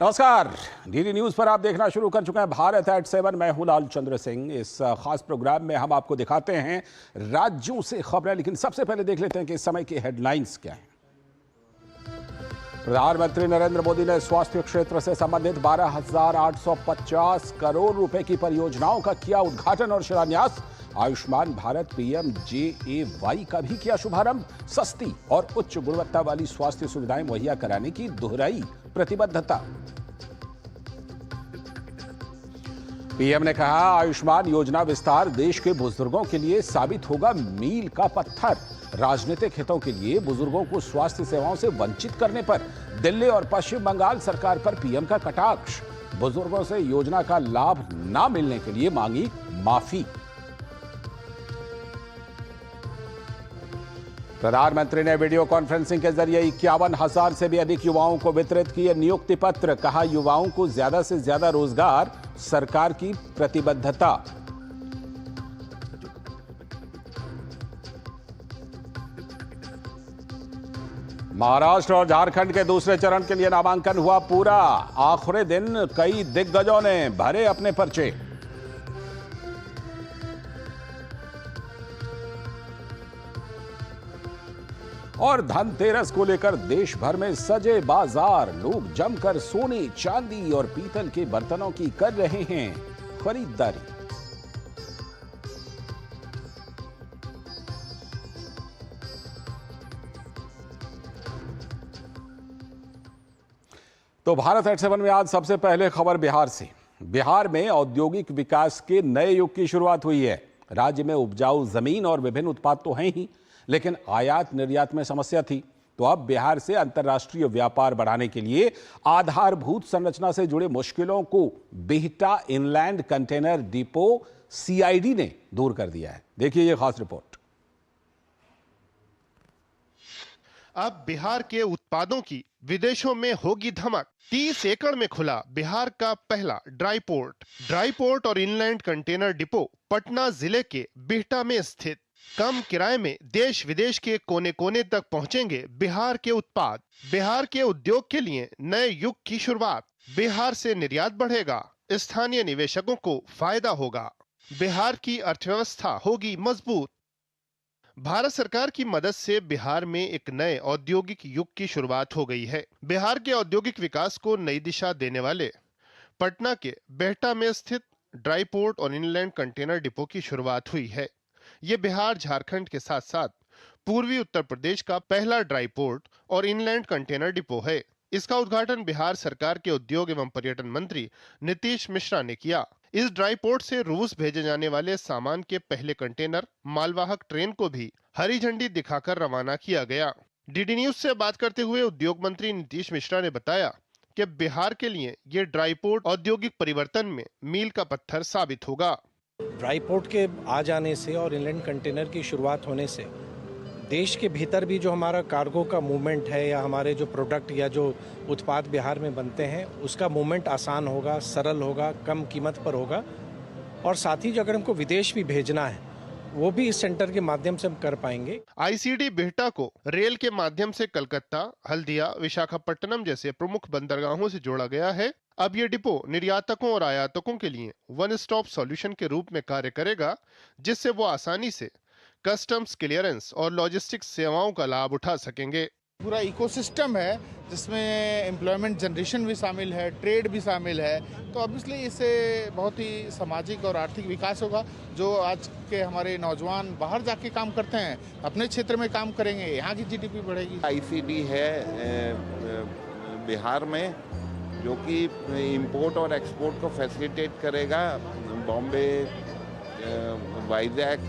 नमस्कार। DD news पर आप देखना शुरू कर चुके हैं भारत एट 7। मैं हूं लाल चंद्र सिंह। इस खास प्रोग्राम में हम आपको दिखाते हैं राज्यों से खबरें, लेकिन सबसे पहले देख लेते हैं कि इस समय की हेडलाइंस क्या हैं। प्रधानमंत्री नरेंद्र मोदी ने स्वास्थ्य क्षेत्र से संबंधित 12,850 करोड़ रुपए की परियोजनाओं का किया उद्घाटन और शिलान्यास। आयुष्मान भारत PMJAY का भी किया शुभारंभ। सस्ती और उच्च गुणवत्ता वाली स्वास्थ्य सुविधाएं मुहैया कराने की दोहराई प्रतिबद्धता। पीएम ने कहा, आयुष्मान योजना विस्तार देश के बुजुर्गों के लिए साबित होगा मील का पत्थर। राजनीतिक हितों के लिए बुजुर्गों को स्वास्थ्य सेवाओं से वंचित करने पर दिल्ली और पश्चिम बंगाल सरकार पर पीएम का कटाक्ष। बुजुर्गों से योजना का लाभ न मिलने के लिए मांगी माफी। प्रधानमंत्री ने वीडियो कॉन्फ्रेंसिंग के जरिए 51,000 से भी अधिक युवाओं को वितरित किए नियुक्ति पत्र। कहा, युवाओं को ज्यादा से ज्यादा रोजगार सरकार की प्रतिबद्धता। महाराष्ट्र और झारखंड के दूसरे चरण के लिए नामांकन हुआ पूरा। आखिरी दिन कई दिग्गजों ने भरे अपने पर्चे। और धनतेरस को लेकर देश भर में सजे बाजार। लोग जमकर सोने, चांदी और पीतल के बर्तनों की कर रहे हैं खरीदारी। तो भारत एट 7 में आज सबसे पहले खबर बिहार से। बिहार में औद्योगिक विकास के नए युग की शुरुआत हुई है। राज्य में उपजाऊ जमीन और विभिन्न उत्पाद तो हैं ही, लेकिन आयात निर्यात में समस्या थी। तो अब बिहार से अंतर्राष्ट्रीय व्यापार बढ़ाने के लिए आधारभूत संरचना से जुड़े मुश्किलों को Bihta inland container depot CID ने दूर कर दिया है। देखिए ये खास रिपोर्ट। अब बिहार के उत्पादों की विदेशों में होगी धमक। 30 एकड़ में खुला बिहार का पहला ड्राई पोर्ट और इनलैंड कंटेनर डिपो पटना जिले के बिहटा में स्थित। कम किराए में देश विदेश के कोने कोने तक पहुंचेंगे बिहार के उत्पाद। बिहार के उद्योग के लिए नए युग की शुरुआत। बिहार से निर्यात बढ़ेगा, स्थानीय निवेशकों को फायदा होगा, बिहार की अर्थव्यवस्था होगी मजबूत। भारत सरकार की मदद से बिहार में एक नए औद्योगिक युग की शुरुआत हो गई है। बिहार के औद्योगिक विकास को नई दिशा देने वाले पटना के बिहटा में स्थित ड्राई पोर्ट और इनलैंड कंटेनर डिपो की शुरुआत हुई है। ये बिहार, झारखंड के साथ साथ पूर्वी उत्तर प्रदेश का पहला ड्राई पोर्ट और इनलैंड कंटेनर डिपो है। इसका उद्घाटन बिहार सरकार के उद्योग एवं पर्यटन मंत्री नीतीश मिश्रा ने किया। इस ड्राई पोर्ट से रूस भेजे जाने वाले सामान के पहले कंटेनर मालवाहक ट्रेन को भी हरी झंडी दिखाकर रवाना किया गया। डीडी न्यूज से बात करते हुए उद्योग मंत्री नीतीश मिश्रा ने बताया कि बिहार के लिए ये ड्राई पोर्ट औद्योगिक परिवर्तन में मील का पत्थर साबित होगा। ड्राई पोर्ट के आ जाने से और इनलैंड कंटेनर की शुरुआत होने से देश के भीतर भी जो हमारा कार्गो का मूवमेंट है या हमारे जो प्रोडक्ट या जो उत्पाद बिहार में बनते हैं उसका मूवमेंट आसान होगा, सरल होगा, कम कीमत पर होगा। और साथ ही जो अगर हमको विदेश भी भेजना है वो भी इस सेंटर के माध्यम से हम कर पाएंगे। ICD बिहटा को रेल के माध्यम से कलकत्ता, हल्दिया, विशाखापट्टनम जैसे प्रमुख बंदरगाहों से जोड़ा गया है। अब ये डिपो निर्यातकों और आयातकों के लिए वन स्टॉप सॉल्यूशन के रूप में कार्य करेगा, जिससे वो आसानी से कस्टम्स क्लियरेंस और लॉजिस्टिक्स सेवाओं का लाभ उठा सकेंगे। पूरा इकोसिस्टम है जिसमें एम्प्लॉयमेंट जनरेशन भी शामिल है, ट्रेड भी शामिल है। तो अब इसलिए इससे बहुत ही सामाजिक और आर्थिक विकास होगा। जो आज के हमारे नौजवान बाहर जाके काम करते हैं, अपने क्षेत्र में काम करेंगे, यहाँ की GDP बढ़ेगी। ICD है बिहार में, जो कि इंपोर्ट और एक्सपोर्ट को फैसिलिटेट करेगा बॉम्बे, वाइजैक,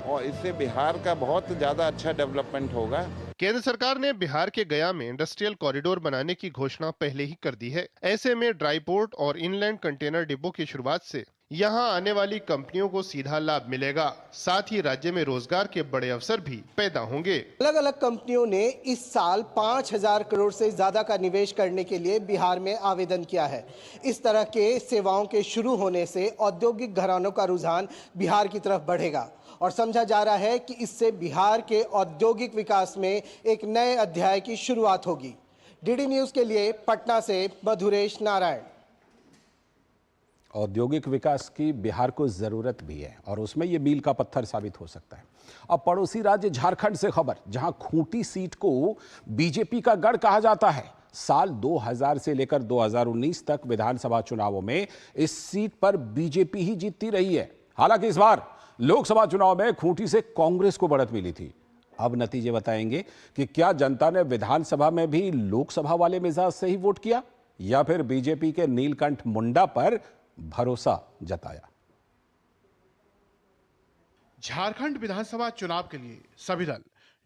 और इससे बिहार का बहुत ज़्यादा अच्छा डेवलपमेंट होगा। केंद्र सरकार ने बिहार के गया में इंडस्ट्रियल कॉरिडोर बनाने की घोषणा पहले ही कर दी है। ऐसे में ड्राई पोर्ट और इनलैंड कंटेनर डिपो की शुरुआत से यहां आने वाली कंपनियों को सीधा लाभ मिलेगा। साथ ही राज्य में रोजगार के बड़े अवसर भी पैदा होंगे। अलग अलग कंपनियों ने इस साल 5,000 करोड़ से ज्यादा का निवेश करने के लिए बिहार में आवेदन किया है। इस तरह के सेवाओं के शुरू होने से औद्योगिक घरानों का रुझान बिहार की तरफ बढ़ेगा और समझा जा रहा है कि इससे बिहार के औद्योगिक विकास में एक नए अध्याय की शुरुआत होगी। डीडी न्यूज के लिए पटना से मधुरेश नारायण। औद्योगिक विकास की बिहार को जरूरत भी है और उसमें ये मील का पत्थर साबित हो सकता है। अब पड़ोसी राज्य झारखंड से खबर, जहां खूंटी सीट को बीजेपी का गढ़ कहा जाता है। साल 2000 से लेकर 2019 तक विधानसभा चुनावों में इस सीट पर बीजेपी ही जीतती रही है। हालांकि इस बार लोकसभा चुनाव में खूंटी से कांग्रेस को बढ़त मिली थी। अब नतीजे बताएंगे कि क्या जनता ने विधानसभा में भी लोकसभा वाले मिजाज से ही वोट किया या फिर बीजेपी के नीलकंठ मुंडा पर भरोसा जताया। झारखंड विधानसभा चुनाव के लिए सभी दल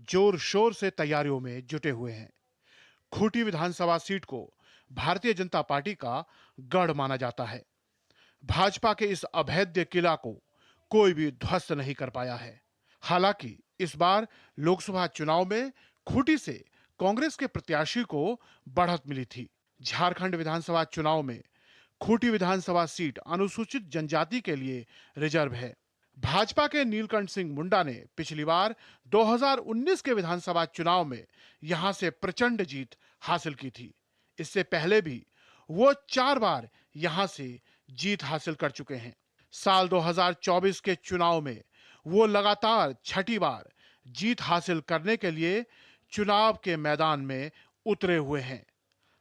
जोर शोर से तैयारियों में जुटे हुए हैं। खूंटी विधानसभा सीट को भारतीय जनता पार्टी का गढ़ माना जाता है। भाजपा के इस अभेद्य किला को कोई भी ध्वस्त नहीं कर पाया है। हालांकि इस बार लोकसभा चुनाव में खूंटी से कांग्रेस के प्रत्याशी को बढ़त मिली थी। झारखंड विधानसभा चुनाव में खूंटी विधानसभा सीट अनुसूचित जनजाति के लिए रिजर्व है। भाजपा के नीलकंठ सिंह मुंडा ने पिछली बार 2019 के विधानसभा चुनाव में यहां से प्रचंड जीत हासिल की थी। इससे पहले भी वो 4 बार यहां से जीत हासिल कर चुके हैं। साल 2024 के चुनाव में वो लगातार छठी बार जीत हासिल करने के लिए चुनाव के मैदान में उतरे हुए हैं।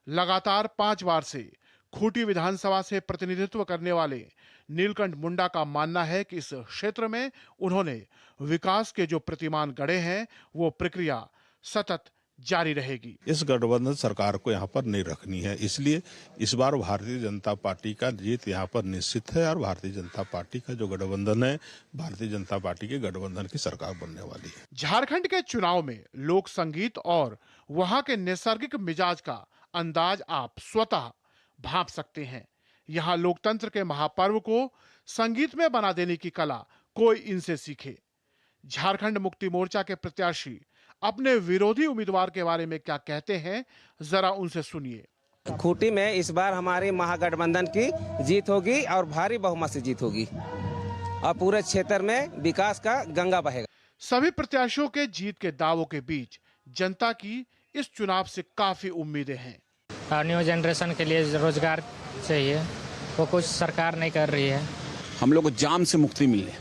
लगातार 5 बार से खूंटी विधानसभा से प्रतिनिधित्व करने वाले नीलकंठ मुंडा का मानना है कि इस क्षेत्र में उन्होंने विकास के जो प्रतिमान गढ़े हैं वो प्रक्रिया सतत जारी रहेगी। इस गठबंधन सरकार को यहाँ पर नहीं रखनी है, इसलिए इस बार भारतीय जनता पार्टी का जीत यहाँ पर निश्चित है और भारतीय जनता पार्टी का जो गठबंधन है, भारतीय जनता पार्टी के गठबंधन की सरकार बनने वाली है। झारखंड के चुनाव में लोक संगीत और वहां के नैसर्गिक मिजाज का अंदाज आप स्वतः भांप सकते हैं। यहाँ लोकतंत्र के महापर्व को संगीत में बना देने की कला कोई इनसे सीखे। झारखंड मुक्ति मोर्चा के प्रत्याशी अपने विरोधी उम्मीदवार के बारे में क्या कहते हैं, जरा उनसे सुनिए। खूंटी में इस बार हमारी महागठबंधन की जीत होगी और भारी बहुमत से जीत होगी और पूरे क्षेत्र में विकास का गंगा बहेगा। सभी प्रत्याशियों के जीत के दावों के बीच जनता की इस चुनाव से काफी उम्मीदें हैं। न्यू जनरेशन के लिए रोजगार चाहिए, वो कुछ सरकार नहीं कर रही है। हम लोग को जाम से मुक्ति मिले,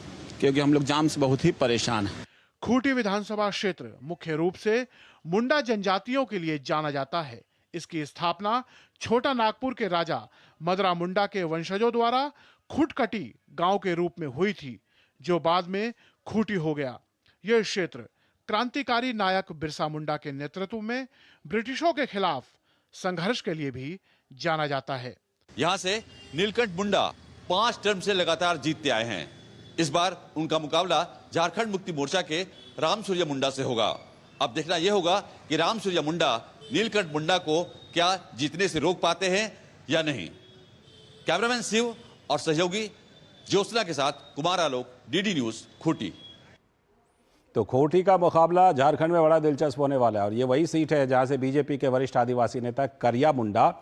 क्योंकि हम लोग जाम से बहुत ही परेशान हैं। खूंटी विधानसभा क्षेत्र मुख्य रूप से मुंडा जनजातियों के लिए जाना जाता है। इसकी स्थापना छोटा नागपुर के राजा मदरा मुंडा के वंशजों द्वारा खुटकटी गांव के रूप में हुई थी, जो बाद में खूंटी हो गया। यह क्षेत्र क्रांतिकारी नायक बिरसा मुंडा के नेतृत्व में ब्रिटिशों के खिलाफ संघर्ष के लिए भी जाना जाता है। यहाँ से नीलकंठ मुंडा 5 टर्म से लगातार जीतते आए हैं। इस बार उनका मुकाबला झारखंड मुक्ति मोर्चा के राम सूर्य मुंडा से होगा। अब देखना यह होगा कि राम सूर्य मुंडा नीलकंठ मुंडा को क्या जीतने से रोक पाते हैं या नहीं। कैमरामैन शिव और सहयोगी ज्योत्सना के साथ कुमार आलोक, डीडी न्यूज, खूंटी। तो खूंटी का मुकाबला झारखंड में बड़ा दिलचस्प होने वाला है और ये वही सीट है जहां से बीजेपी के वरिष्ठ आदिवासी नेता करिया मुंडा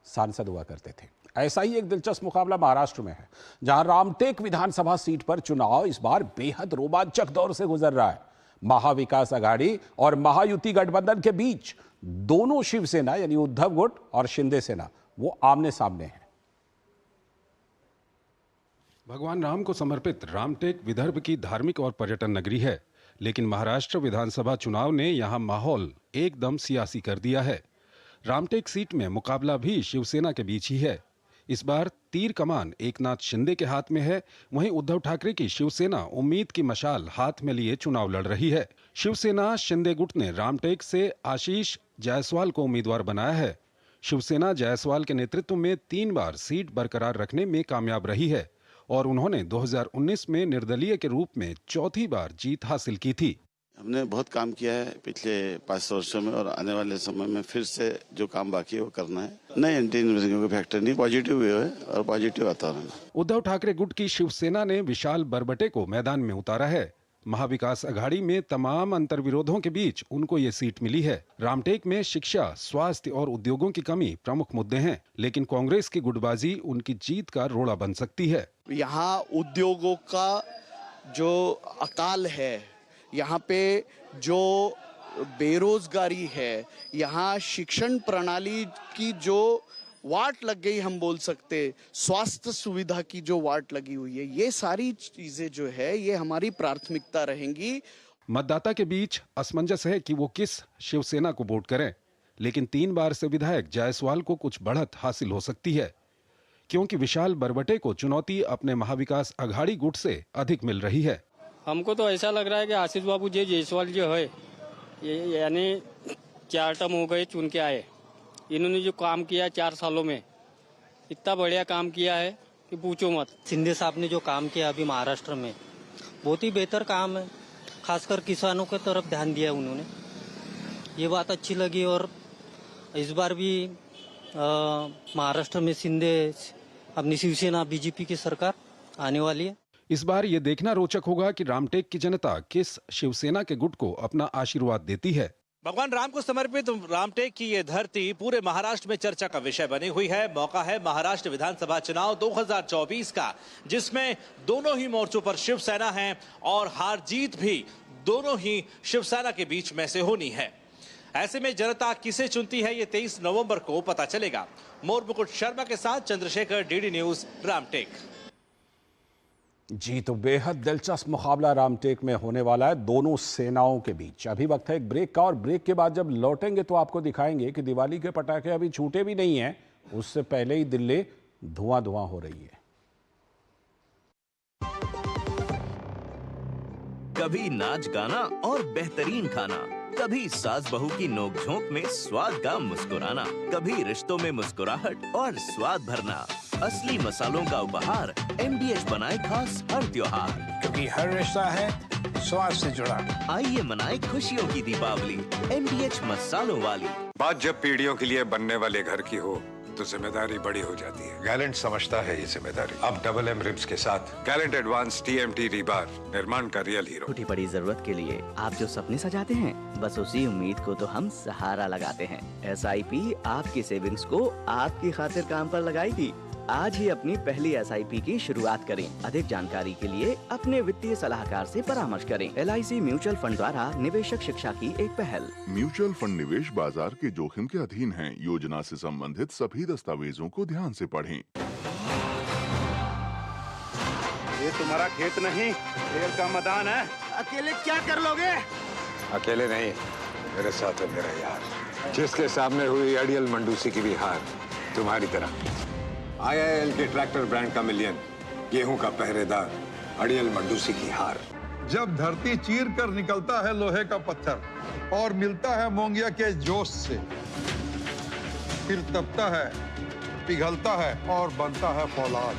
सांसद हुआ करते थे। ऐसा ही एक दिलचस्प मुकाबला महाराष्ट्र में है, जहां रामटेक विधानसभा सीट पर चुनाव इस बार बेहद रोमांचक दौर से गुजर रहा है। महाविकास आघाड़ी और महायुति गठबंधन के बीच दोनों शिवसेना यानी उद्धव गुट और शिंदे सेना वो आमने सामने हैं। भगवान राम को समर्पित रामटेक विदर्भ की धार्मिक और पर्यटन नगरी है, लेकिन महाराष्ट्र विधानसभा चुनाव ने यहां माहौल एकदम सियासी कर दिया है। रामटेक सीट में मुकाबला भी शिवसेना के बीच ही है। इस बार तीर कमान एकनाथ शिंदे के हाथ में है, वहीं उद्धव ठाकरे की शिवसेना उम्मीद की मशाल हाथ में लिए चुनाव लड़ रही है। शिवसेना शिंदे गुट ने रामटेक से आशीष जायसवाल को उम्मीदवार बनाया है। शिवसेना जायसवाल के नेतृत्व में 3 बार सीट बरकरार रखने में कामयाब रही है और उन्होंने 2019 में निर्दलीय के रूप में 4थी बार जीत हासिल की थी। हमने बहुत काम किया है पिछले 5 वर्षों में और आने वाले समय में फिर से जो काम बाकी है वो करना है। नए एंटी इन्वेस्टिंग का फैक्टर नहीं, पॉजिटिव है और पॉजिटिव वातावरण। उद्धव ठाकरे गुट की शिवसेना ने विशाल बरबटे को मैदान में उतारा है। महाविकास अघाड़ी में तमाम अंतर्विरोधों के बीच उनको ये सीट मिली है। रामटेक में शिक्षा, स्वास्थ्य और उद्योगों की कमी प्रमुख मुद्दे हैं, लेकिन कांग्रेस की गुटबाजी उनकी जीत का रोड़ा बन सकती है। यहाँ उद्योगों का जो अकाल है, यहाँ पे जो बेरोजगारी है, यहाँ शिक्षण प्रणाली की जो वाट लग गई हम बोल सकते, स्वास्थ्य सुविधा की जो वाट लगी हुई है, ये सारी चीजें जो है ये हमारी प्राथमिकता रहेंगी। मतदाता के बीच असमंजस है कि वो किस शिवसेना को वोट करें, लेकिन 3 बार से विधायक जायसवाल को कुछ बढ़त हासिल हो सकती है, क्योंकि विशाल बरबटे को चुनौती अपने महाविकास अघाड़ी गुट से अधिक मिल रही है। हमको तो ऐसा लग रहा है कि आशीष बाबू जी जायसवाल जो है, ये यानी 4 टर्म हो गए चुन के आए, इन्होंने जो काम किया 4 सालों में, इतना बढ़िया काम किया है कि पूछो मत। शिंदे साहब ने जो काम किया अभी महाराष्ट्र में, बहुत ही बेहतर काम है, खासकर किसानों की तरफ ध्यान दिया उन्होंने, ये बात अच्छी लगी। और इस बार भी महाराष्ट्र में शिंदे अपनी शिवसेना बीजेपी की सरकार आने वाली है। इस बार ये देखना रोचक होगा कि रामटेक की जनता किस शिवसेना के गुट को अपना आशीर्वाद देती है। भगवान राम को समर्पित रामटेक की ये धरती पूरे महाराष्ट्र में चर्चा का विषय बनी हुई है। मौका है महाराष्ट्र विधानसभा चुनाव 2024 का, जिसमें दोनों ही मोर्चों पर शिवसेना है और हार जीत भी दोनों ही शिवसेना के बीच में से होनी है। ऐसे में जनता किसे चुनती है ये 23 नवंबर को पता चलेगा। मोर मुकुट शर्मा के साथ चंद्रशेखर, डीडी न्यूज, रामटेक। जी, तो बेहद दिलचस्प मुकाबला रामटेक में होने वाला है दोनों सेनाओं के बीच। अभी वक्त है एक ब्रेक का, और ब्रेक के बाद जब लौटेंगे तो आपको दिखाएंगे कि दिवाली के पटाखे अभी छूटे भी नहीं हैं, उससे पहले ही दिल्ली धुआं धुआं हो रही है। कभी नाच गाना और बेहतरीन खाना, कभी सास बहू की नोक-झोंक में स्वाद का मुस्कुराना, कभी रिश्तों में मुस्कुराहट और स्वाद भरना। असली मसालों का उपहार MDH बनाए खास हर त्योहार, क्योंकि हर रिश्ता है स्वाद से जुड़ा। आइए मनाए खुशियों की दीपावली MDH मसालों वाली। बात जब पीढ़ियों के लिए बनने वाले घर की हो तो जिम्मेदारी बड़ी हो जाती है। गैलेंट समझता है ये जिम्मेदारी। अब डबल M रिम्स के साथ गैलेंट एडवांस TMT रीबार, निर्माण का रियल हीरो। छोटी बड़ी जरूरत के लिए आप जो सपने सजाते हैं, बस उसी उम्मीद को तो हम सहारा लगाते हैं। SIP आपकी सेविंग्स को आपकी खातिर काम पर लगाएगी। आज ही अपनी पहली SIP की शुरुआत करें। अधिक जानकारी के लिए अपने वित्तीय सलाहकार से परामर्श करें। LIC म्यूचुअल फंड द्वारा निवेशक शिक्षा की एक पहल। म्यूचुअल फंड निवेश बाजार के जोखिम के अधीन है। योजना से संबंधित सभी दस्तावेजों को ध्यान से पढ़ें। ये तुम्हारा खेत नहीं, शेर का मैदान है। अकेले क्या कर लोगे? अकेले नहीं, मेरे साथ है मेरा यार, जिसके सामने हुई अड़ियल मंडूसी की भी हार तुम्हारी तरह। IIL के ट्रैक्टर ब्रांड का मिलियन, गेहूं का पहरेदार, अड़ियल मंडूसी की हार। जब धरती चीर कर निकलता है लोहे का पत्थर और मिलता है मोंगिया के जोश से, फिर तपता है, पिघलता है और बनता है फौलाद।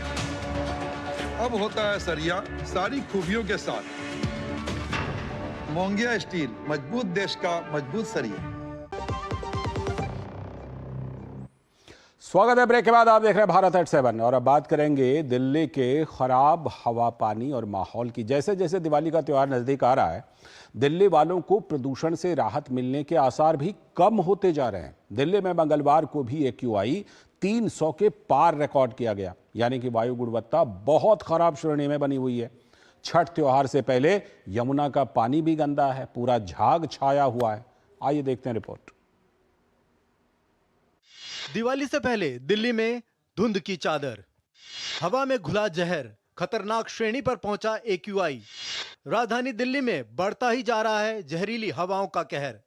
अब होता है सरिया सारी खूबियों के साथ। मोंगिया स्टील, मजबूत देश का मजबूत सरिया। स्वागत है ब्रेक के बाद, आप देख रहे हैं भारत एट 7 और अब बात करेंगे दिल्ली के खराब हवा, पानी और माहौल की। जैसे जैसे दिवाली का त्यौहार नजदीक आ रहा है, दिल्ली वालों को प्रदूषण से राहत मिलने के आसार भी कम होते जा रहे हैं। दिल्ली में मंगलवार को भी AQI 300 के पार रिकॉर्ड किया गया, यानी कि वायु गुणवत्ता बहुत खराब श्रेणी में बनी हुई है। छठ त्योहार से पहले यमुना का पानी भी गंदा है, पूरा झाग छाया हुआ है। आइए देखते हैं रिपोर्ट। दिवाली से पहले दिल्ली में धुंध की चादर, हवा में घुला जहर, खतरनाक श्रेणी पर पहुंचा AQI। राजधानी दिल्ली में बढ़ता ही जा रहा है जहरीली हवाओं का कहर।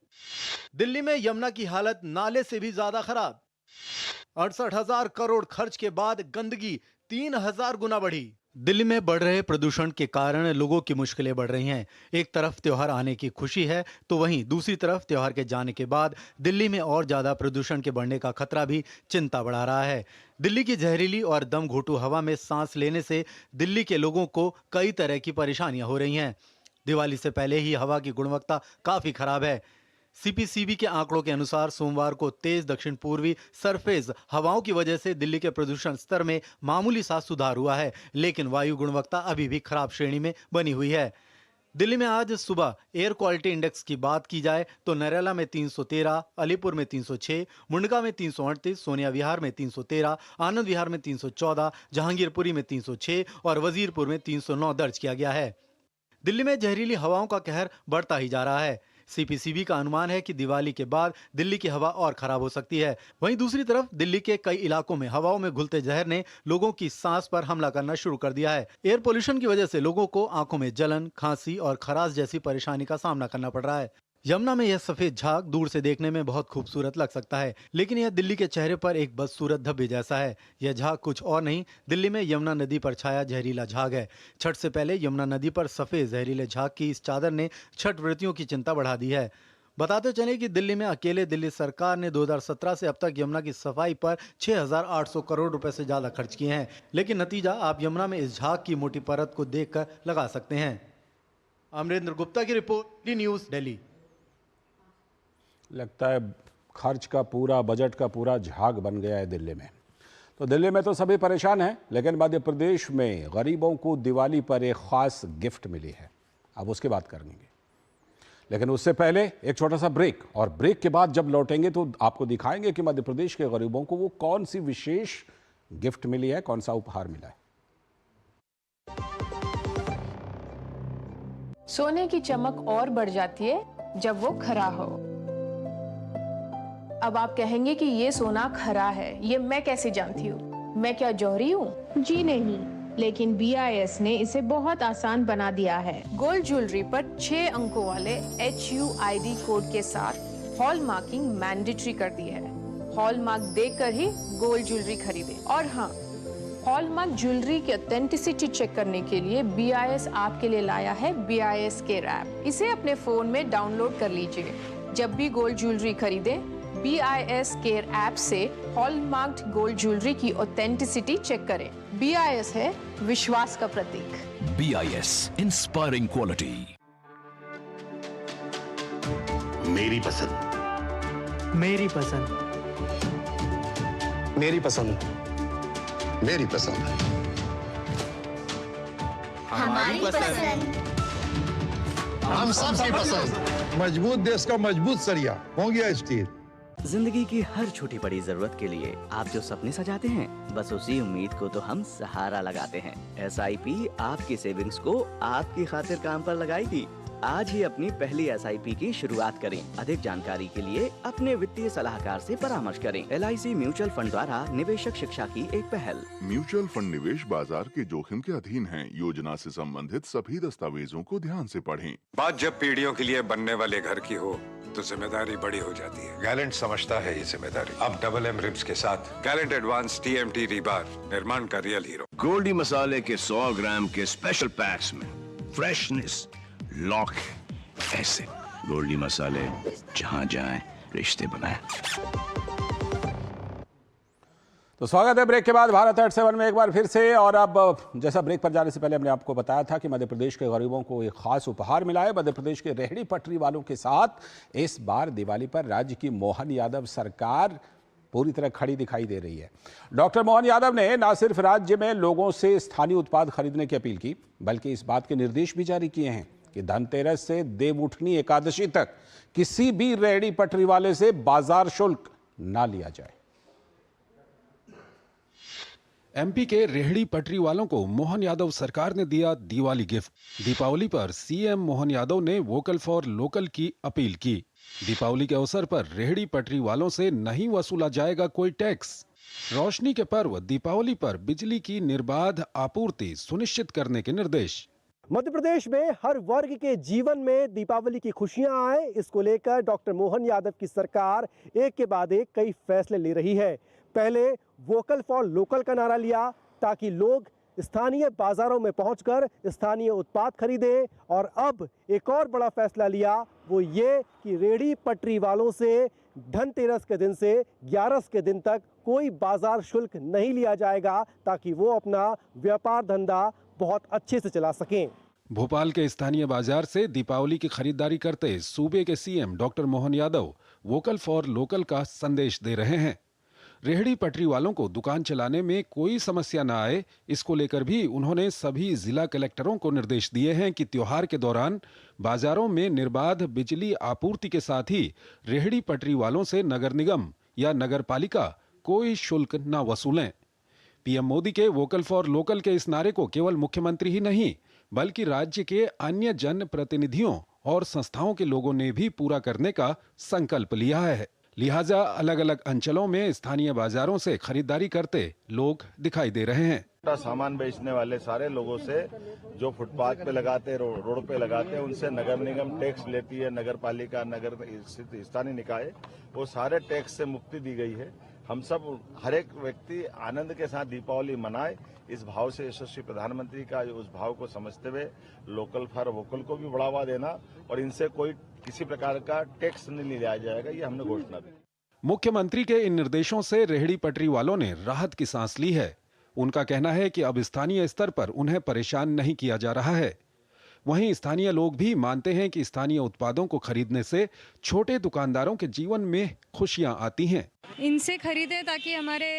दिल्ली में यमुना की हालत नाले से भी ज्यादा खराब। 68,000 करोड़ खर्च के बाद गंदगी 3,000 गुना बढ़ी। दिल्ली में बढ़ रहे प्रदूषण के कारण लोगों की मुश्किलें बढ़ रही हैं। एक तरफ त्योहार आने की खुशी है, तो वहीं दूसरी तरफ त्योहार के जाने के बाद दिल्ली में और ज्यादा प्रदूषण के बढ़ने का खतरा भी चिंता बढ़ा रहा है। दिल्ली की जहरीली और दम घोंटू हवा में सांस लेने से दिल्ली के लोगों को कई तरह की परेशानियां हो रही हैं। दिवाली से पहले ही हवा की गुणवत्ता काफी खराब है। CPCB के आंकड़ों के अनुसार सोमवार को तेज दक्षिण पूर्वी सरफेस हवाओं की वजह से दिल्ली के प्रदूषण स्तर में मामूली सा सुधार हुआ है, लेकिन वायु गुणवत्ता अभी भी खराब श्रेणी में बनी हुई है। दिल्ली में आज सुबह एयर क्वालिटी इंडेक्स की बात की जाए तो नरेला में 313, अलीपुर में 306, मुंडका में 338, सोनिया विहार में 313, आनंद विहार में 314, जहांगीरपुरी में 306 और वजीरपुर में 309 दर्ज किया गया है। दिल्ली में जहरीली हवाओं का कहर बढ़ता ही जा रहा है। सीपीसीबी का अनुमान है कि दिवाली के बाद दिल्ली की हवा और खराब हो सकती है। वहीं दूसरी तरफ दिल्ली के कई इलाकों में हवाओं में घुलते जहर ने लोगों की सांस पर हमला करना शुरू कर दिया है। एयर पोल्यूशन की वजह से लोगों को आंखों में जलन, खांसी और खराश जैसी परेशानी का सामना करना पड़ रहा है। यमुना में यह सफेद झाग दूर से देखने में बहुत खूबसूरत लग सकता है, लेकिन यह दिल्ली के चेहरे पर एक बदसूरत धब्बे जैसा है। यह झाग कुछ और नहीं, दिल्ली में यमुना नदी पर छाया जहरीला झाग है। छठ से पहले यमुना नदी पर सफेद जहरीले झाग की इस चादर ने छठ व्रतियों की चिंता बढ़ा दी है। बताते चले कि दिल्ली में अकेले दिल्ली सरकार ने 2017 से अब तक यमुना की सफाई पर 6,800 करोड़ रुपए से ज्यादा खर्च किए हैं, लेकिन नतीजा आप यमुना में इस झाग की मोटी परत को देखकर लगा सकते हैं। अमरेंद्र गुप्ता की रिपोर्ट, डी न्यूज, दिल्ली। लगता है खर्च का पूरा, बजट का पूरा झाग बन गया है दिल्ली में। तो दिल्ली में तो सभी परेशान हैं, लेकिन मध्य प्रदेश में गरीबों को दिवाली पर एक खास गिफ्ट मिली है। अब उसकी बात करेंगे, लेकिन उससे पहले एक छोटा सा ब्रेक, और ब्रेक के बाद जब लौटेंगे तो आपको दिखाएंगे कि मध्य प्रदेश के गरीबों को वो कौन सी विशेष गिफ्ट मिली है, कौन सा उपहार मिला है। सोने की चमक और बढ़ जाती है जब वो खरा हो। अब आप कहेंगे कि ये सोना खरा है, ये मैं कैसे जानती हूँ? मैं क्या जौहरी हूँ? जी नहीं, लेकिन BIS ने इसे बहुत आसान बना दिया है। गोल्ड ज्वेलरी पर 6 अंकों वाले HUID कोड के साथ हॉल मार्किंग मैंडेटरी कर दी है। हॉल मार्क देखकर ही गोल्ड ज्वेलरी खरीदें। और हाँ, हॉल मार्क ज्वेलरी की ऑथेंटिसिटी चेक करने के लिए BIS आपके लिए लाया है BIS केयर ऐप। इसे अपने फोन में डाउनलोड कर लीजिए। जब भी गोल्ड ज्वेलरी खरीदें, BIS केयर ऐप से हॉलमार्क्ड गोल्ड ज्वेलरी की ऑथेंटिसिटी चेक करें। BIS है विश्वास का प्रतीक। BIS, inspiring quality. मेरी पसंद, मेरी पसंद, मेरी पसंद, मेरी पसंद, हमारी पसंद, हम सबकी पसंद। मजबूत देश का मजबूत सरिया मोंगिया स्टील। जिंदगी की हर छोटी बड़ी जरूरत के लिए आप जो सपने सजाते हैं, बस उसी उम्मीद को तो हम सहारा लगाते हैं। SIP आपकी सेविंग्स को आपकी खातिर काम पर लगाएगी। आज ही अपनी पहली SIP की शुरुआत करें। अधिक जानकारी के लिए अपने वित्तीय सलाहकार से परामर्श करें। LIC म्यूचुअल फंड द्वारा निवेशक शिक्षा की एक पहल। म्यूचुअल फंड निवेश बाजार के जोखिम के अधीन है। योजना से संबंधित सभी दस्तावेजों को ध्यान से पढ़ें। बात जब पीढ़ियों के लिए बनने वाले घर की हो तो जिम्मेदारी बड़ी हो जाती है। गैलेंट समझता है ये जिम्मेदारी। अब MM रिब्स के साथ गैलेंट एडवांस TMT रीबार, निर्माण का रियल हीरो। गोल्डी मसाले के 100 ग्राम के स्पेशल पैक्स में फ्रेशनेस लॉक है। ऐसे गोल्डी मसाले जहां जाएं रिश्ते बनाएं। तो स्वागत है ब्रेक के बाद भारत 87 में एक बार फिर से। और अब जैसा ब्रेक पर जाने से पहले हमने आपको बताया था कि मध्य प्रदेश के गरीबों को एक खास उपहार मिला है। मध्य प्रदेश के रेहड़ी पटरी वालों के साथ इस बार दिवाली पर राज्य की मोहन यादव सरकार पूरी तरह खड़ी दिखाई दे रही है। डॉक्टर मोहन यादव ने न सिर्फ राज्य में लोगों से स्थानीय उत्पाद खरीदने की अपील की, बल्कि इस बात के निर्देश भी जारी किए हैं कि धनतेरस से देवउठनी एकादशी तक किसी भी रेहड़ी पटरी वाले से बाजार शुल्क ना लिया जाए। MP के रेहड़ी पटरी वालों को मोहन यादव सरकार ने दिया दिवाली गिफ्ट। दीपावली पर CM मोहन यादव ने वोकल फॉर लोकल की अपील की। दीपावली के अवसर पर रेहड़ी पटरी वालों से नहीं वसूला जाएगा कोई टैक्स। रोशनी के पर्व दीपावली पर बिजली की निर्बाध आपूर्ति सुनिश्चित करने के निर्देश। मध्य प्रदेश में हर वर्ग के जीवन में दीपावली की खुशियां आए, इसको लेकर डॉक्टर मोहन यादव की सरकार एक के बाद एक कई फैसले ले रही है। पहले वोकल फॉर लोकल का नारा लिया ताकि लोग स्थानीय बाजारों में पहुंचकर स्थानीय उत्पाद खरीदें, और अब एक और बड़ा फैसला लिया, वो ये कि रेहड़ी पटरी वालों से धनतेरस के दिन से 11 के दिन तक कोई बाजार शुल्क नहीं लिया जाएगा, ताकि वो अपना व्यापार धंधा बहुत अच्छे से चला सकें। भोपाल के स्थानीय बाजार से दीपावली की खरीदारी करते सूबे के CM doctor Mohan Yadav vocal for local का संदेश दे रहे हैं। रेहड़ी पटरी वालों को दुकान चलाने में कोई समस्या न आए, इसको लेकर भी उन्होंने सभी जिला कलेक्टरों को निर्देश दिए हैं कि त्योहार के दौरान बाजारों में निर्बाध बिजली आपूर्ति के साथ ही रेहड़ी पटरी वालों से नगर निगम या नगर पालिका कोई शुल्क न वसूलें। PM मोदी के वोकल फॉर लोकल के इस नारे को केवल मुख्यमंत्री ही नहीं, बल्कि राज्य के अन्य जन प्रतिनिधियों और संस्थाओं के लोगों ने भी पूरा करने का संकल्प लिया है। लिहाजा अलग अलग अंचलों में स्थानीय बाजारों से खरीदारी करते लोग दिखाई दे रहे हैं। सामान बेचने वाले सारे लोगों से जो फुटपाथ पे लगाते, रोड पे लगाते हैं, उनसे नगर निगम टैक्स लेती है, नगर पालिका, नगर स्थानीय निकाय, वो सारे टैक्स से मुक्ति दी गई है। हम सब हर एक व्यक्ति आनंद के साथ दीपावली मनाए, इस भाव से यशस्वी प्रधानमंत्री का उस भाव को समझते हुए लोकल फॉर वोकल को भी बढ़ावा देना और इनसे कोई किसी प्रकार का टैक्स नहीं लिया जाएगा, ये हमने घोषणा दी। मुख्यमंत्री के इन निर्देशों से रेहड़ी पटरी वालों ने राहत की सांस ली है। उनका कहना है कि अब स्थानीय स्तर पर उन्हें परेशान नहीं किया जा रहा है। वहीं स्थानीय लोग भी मानते हैं कि स्थानीय उत्पादों को खरीदने से छोटे दुकानदारों के जीवन में खुशियां आती हैं। इनसे खरीदें ताकि हमारे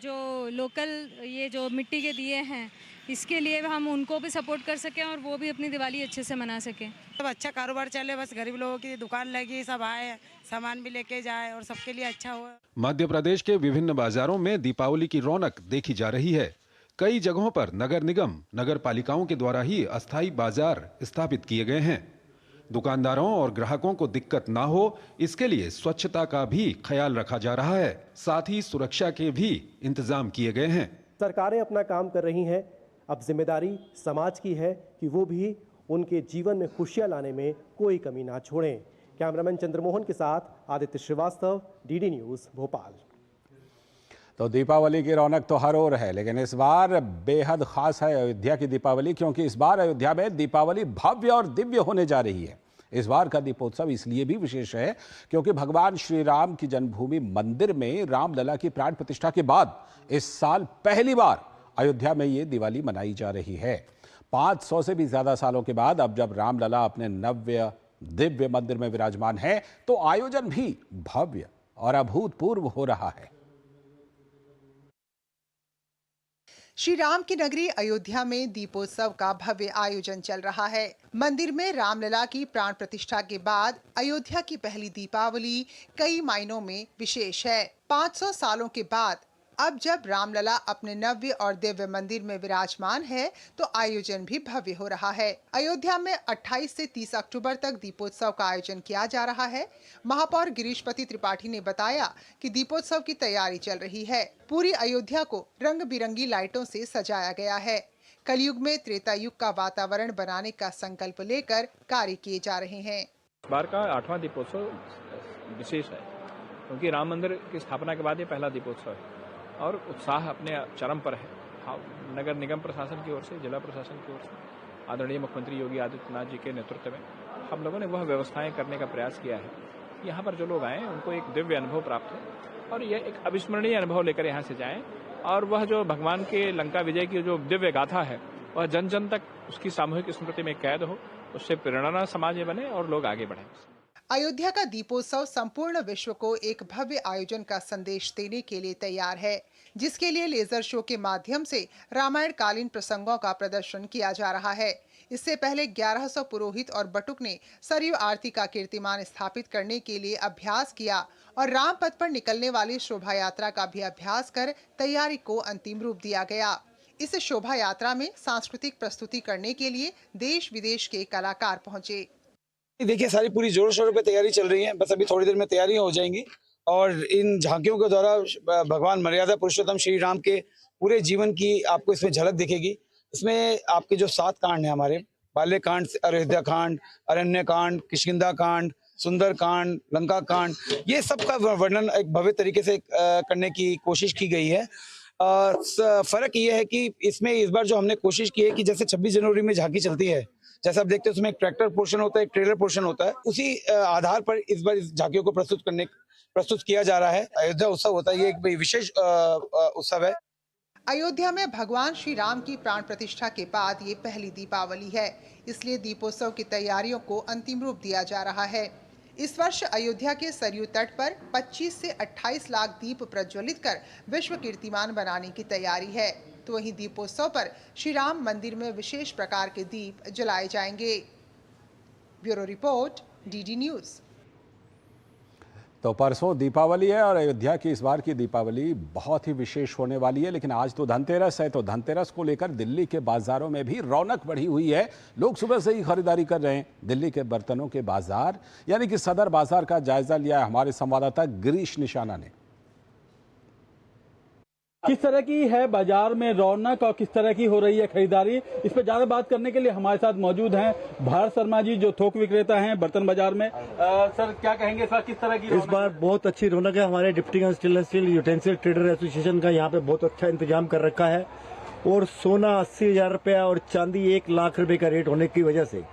जो लोकल ये जो मिट्टी के दिए हैं इसके लिए हम उनको भी सपोर्ट कर सकें और वो भी अपनी दिवाली अच्छे से मना सकें। सब अच्छा कारोबार चले, बस गरीब लोगों की दुकान लगी, सब आए सामान भी लेके जाए और सबके लिए अच्छा हो। मध्य प्रदेश के विभिन्न बाजारों में दीपावली की रौनक देखी जा रही है। कई जगहों पर नगर निगम, नगर पालिकाओं के द्वारा ही अस्थायी बाजार स्थापित किए गए हैं। दुकानदारों और ग्राहकों को दिक्कत ना हो, इसके लिए स्वच्छता का भी ख्याल रखा जा रहा है। साथ ही सुरक्षा के भी इंतजाम किए गए हैं। सरकारें अपना काम कर रही हैं, अब जिम्मेदारी समाज की है कि वो भी उनके जीवन में खुशियां लाने में कोई कमी ना छोड़ें। कैमरामैन चंद्रमोहन के साथ आदित्य श्रीवास्तव, डीडी न्यूज़, भोपाल। तो दीपावली की रौनक तो हर ओर है, लेकिन इस बार बेहद खास है अयोध्या की दीपावली, क्योंकि इस बार अयोध्या में दीपावली भव्य और दिव्य होने जा रही है। इस बार का दीपोत्सव इसलिए भी विशेष है क्योंकि भगवान श्री राम की जन्मभूमि मंदिर में रामलला की प्राण प्रतिष्ठा के बाद इस साल पहली बार अयोध्या में ये दिवाली मनाई जा रही है। 500 से भी ज्यादा सालों के बाद अब जब रामलला अपने नव्य दिव्य मंदिर में विराजमान है तो आयोजन भी भव्य और अभूतपूर्व हो रहा है। श्री राम की नगरी अयोध्या में दीपोत्सव का भव्य आयोजन चल रहा है। मंदिर में रामलला की प्राण प्रतिष्ठा के बाद अयोध्या की पहली दीपावली कई मायनों में विशेष है। 500 सालों के बाद अब जब रामलला अपने नव्य और दिव्य मंदिर में विराजमान है तो आयोजन भी भव्य हो रहा है। अयोध्या में 28 से 30 अक्टूबर तक दीपोत्सव का आयोजन किया जा रहा है। महापौर गिरीशपति त्रिपाठी ने बताया कि दीपोत्सव की तैयारी चल रही है। पूरी अयोध्या को रंग बिरंगी लाइटों से सजाया गया है। कलयुग में त्रेता युग का वातावरण बनाने का संकल्प लेकर कार्य किए जा रहे हैं। इस बार का 8वां दीपोत्सव विशेष है क्योंकि राम मंदिर की स्थापना के बाद ये पहला दीपोत्सव है और उत्साह अपने चरम पर है। नगर निगम प्रशासन की ओर से, जिला प्रशासन की ओर से आदरणीय मुख्यमंत्री योगी आदित्यनाथ जी के नेतृत्व में हम लोगों ने वह व्यवस्थाएं करने का प्रयास किया है। यहाँ पर जो लोग आए उनको एक दिव्य अनुभव प्राप्त हो और यह एक अविस्मरणीय अनुभव लेकर यहाँ से जाएं और वह जो भगवान के लंका विजय की जो दिव्य गाथा है वह जन जन तक उसकी सामूहिक स्मृति में कैद हो, उससे प्रेरणा समाज में बने और लोग आगे बढ़ें। अयोध्या का दीपोत्सव संपूर्ण विश्व को एक भव्य आयोजन का संदेश देने के लिए तैयार है, जिसके लिए लेजर शो के माध्यम से रामायण कालीन प्रसंगों का प्रदर्शन किया जा रहा है। इससे पहले 1100 पुरोहित और बटुक ने सरयू आरती का कीर्तिमान स्थापित करने के लिए अभ्यास किया और राम पथ पर निकलने वाली शोभा यात्रा का भी अभ्यास कर तैयारी को अंतिम रूप दिया गया। इस शोभा यात्रा में सांस्कृतिक प्रस्तुति करने के लिए देश विदेश के कलाकार पहुंचे। देखिए, सारी पूरी जोरों शोरों पे तैयारी चल रही है। बस अभी थोड़ी देर में तैयारियां हो जाएंगी और इन झांकियों के द्वारा भगवान मर्यादा पुरुषोत्तम श्री राम के पूरे जीवन की आपको इसमें झलक दिखेगी। इसमें आपके जो 7 कांड हैं हमारे, बाल्य कांड, अयोध्या कांड, अरण्य कांड, किष्किंधा कांड, सुंदर कांड, लंका कांड, ये सब का वर्णन एक भव्य तरीके से करने की कोशिश की गई है। फर्क ये है कि इसमें इस बार जो हमने कोशिश की है कि जैसे 26 जनवरी में झांकी चलती है, जैसे आप देखते हैं उसमें एक ट्रैक्टर पोर्शन होता है, एक ट्रेलर पोर्शन होता है, उसी आधार पर इस बार इस झांकियों को प्रस्तुत किया जा रहा है। अयोध्या उत्सव होता है, ये एक विशेष उत्सव है। अयोध्या में भगवान श्री राम की प्राण प्रतिष्ठा के बाद ये पहली दीपावली है, इसलिए दीपोत्सव की तैयारियों को अंतिम रूप दिया जा रहा है। इस वर्ष अयोध्या के सरयू तट पर 25 से 28 लाख दीप प्रज्वलित कर विश्व कीर्तिमान बनाने की तैयारी है। तो वहीं दीपोत्सव पर श्री राम मंदिर में विशेष प्रकार के दीप जलाए जाएंगे। Bureau report, DD news. तो परसों दीपावली है और अयोध्या की इस बार की दीपावली बहुत ही विशेष होने वाली है। लेकिन आज तो धनतेरस है, तो धनतेरस को लेकर दिल्ली के बाजारों में भी रौनक बढ़ी हुई है। लोग सुबह से ही खरीदारी कर रहे हैं। दिल्ली के बर्तनों के बाजार यानी कि सदर बाजार का जायजा लिया है हमारे संवाददाता गिरीश निशाना ने। किस तरह की है बाजार में रौनक और किस तरह की हो रही है खरीदारी, इस पर ज्यादा बात करने के लिए हमारे साथ मौजूद हैं भारत शर्मा जी, जो थोक विक्रेता हैं बर्तन बाजार में। सर क्या कहेंगे इस बार किस तरह की इस बार बहुत अच्छी रौनक है। हमारे deputy stainless steel utensil trader association का यहाँ पे बहुत अच्छा इंतजाम कर रखा है और सोना 80,000 रुपया और चांदी 1 लाख रुपए का रेट होने की वजह से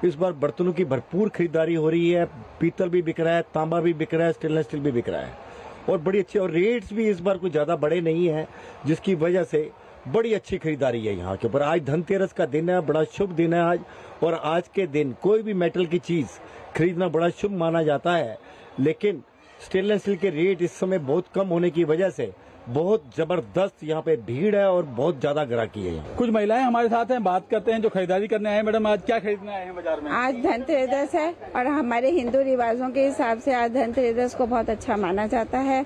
इस बार बर्तनों की भरपूर खरीदारी हो रही है। पीतल भी बिक रहा है, तांबा भी बिक रहा है, स्टेनलेस स्टील भी बिक रहा है और बड़ी अच्छी, और रेट्स भी इस बार कुछ ज्यादा बड़े नहीं है, जिसकी वजह से बड़ी अच्छी खरीदारी है यहाँ के ऊपर। आज धनतेरस का दिन है, बड़ा शुभ दिन है आज, और आज के दिन कोई भी मेटल की चीज खरीदना बड़ा शुभ माना जाता है। लेकिन स्टेनलेस स्टील के रेट इस समय बहुत कम होने की वजह से बहुत जबरदस्त यहाँ पे भीड़ है और बहुत ज्यादा ग्राहकी है यहाँ। कुछ महिलाएं हमारे साथ हैं, बात करते हैं जो खरीदारी करने आए हैं। मैडम आज क्या खरीदने आए हैं बाजार में? आज धनतेरस है और हमारे हिंदू रिवाजों के हिसाब से आज धनतेरस को बहुत अच्छा माना जाता है।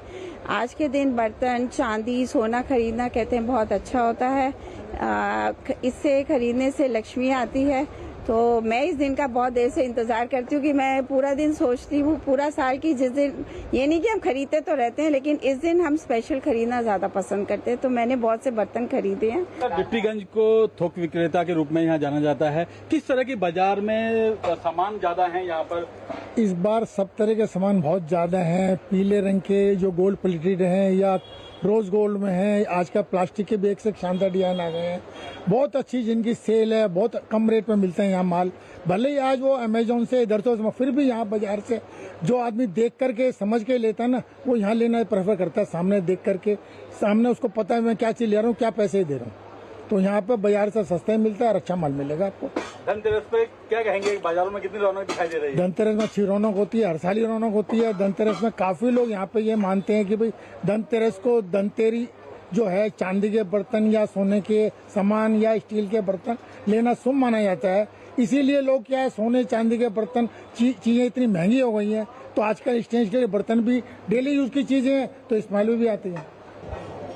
आज के दिन बर्तन, चांदी, सोना खरीदना कहते हैं बहुत अच्छा होता है। इससे खरीदने से लक्ष्मी आती है। तो मैं इस दिन का बहुत देर से इंतजार करती हूँ कि मैं पूरा दिन सोचती हूँ पूरा साल की, जिस दिन, ये नहीं कि हम खरीदते तो रहते हैं लेकिन इस दिन हम स्पेशल खरीदना ज्यादा पसंद करते हैं। तो मैंने बहुत से बर्तन खरीदे हैं। डिप्टीगंज को थोक विक्रेता के रूप में यहाँ जाना जाता है। किस तरह की बाजार में सामान ज्यादा है यहाँ पर? इस बार सब तरह के सामान बहुत ज्यादा है। पीले रंग के जो गोल्ड प्लेटेड हैं या रोज गोल्ड में है, आज का प्लास्टिक के बैग से शानदार डिजाइन आ गए हैं। बहुत अच्छी जिनकी सेल है, बहुत कम रेट में मिलते हैं यहाँ माल। भले ही आज वो अमेजोन से इधर से, फिर भी यहाँ बाजार से जो आदमी देख करके समझ के लेता है ना, वो यहाँ लेना प्रेफर करता है। सामने देख करके, सामने उसको पता है मैं क्या चीज ले रहा हूँ, क्या पैसे दे रहा हूँ। तो यहाँ पे बाजार से सस्ता ही मिलता है और अच्छा माल मिलेगा आपको। धनतेरस पे क्या कहेंगे, बाजारों में कितनी रौनक दिखाई दे रही है? धनतेरस में अच्छी रौनक होती है, हर साल ही रौनक होती है। धनतेरस में काफी लोग यहाँ पे ये मानते हैं कि भाई धनतेरस को धनतेरी जो है चांदी के बर्तन या सोने के सामान या स्टील के बर्तन लेना शुभ माना जाता है। इसीलिए लोग क्या है, सोने चांदी के बर्तन चीजें इतनी महंगी हो गई हैं, तो आजकल स्टेज के बर्तन भी डेली यूज की चीजें हैं, तो स्मेल भी आती है।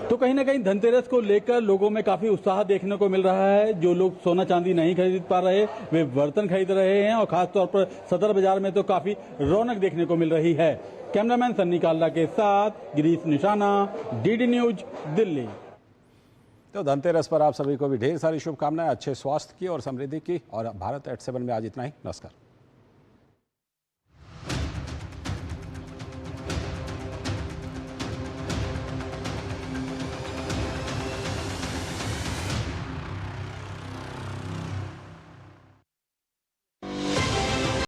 तो कहीं ना कहीं धनतेरस को लेकर लोगों में काफी उत्साह देखने को मिल रहा है। जो लोग सोना चांदी नहीं खरीद पा रहे, वे बर्तन खरीद रहे हैं और खासतौर पर सदर बाजार में तो काफी रौनक देखने को मिल रही है। कैमरामैन सन्नी काल्ला के साथ गिरीश निशाना, डीडी न्यूज, दिल्ली। तो धनतेरस पर आप सभी को भी ढेर सारी शुभकामनाएं, अच्छे स्वास्थ्य की और समृद्धि की। और भारत@7 में आज इतना ही। नमस्कार।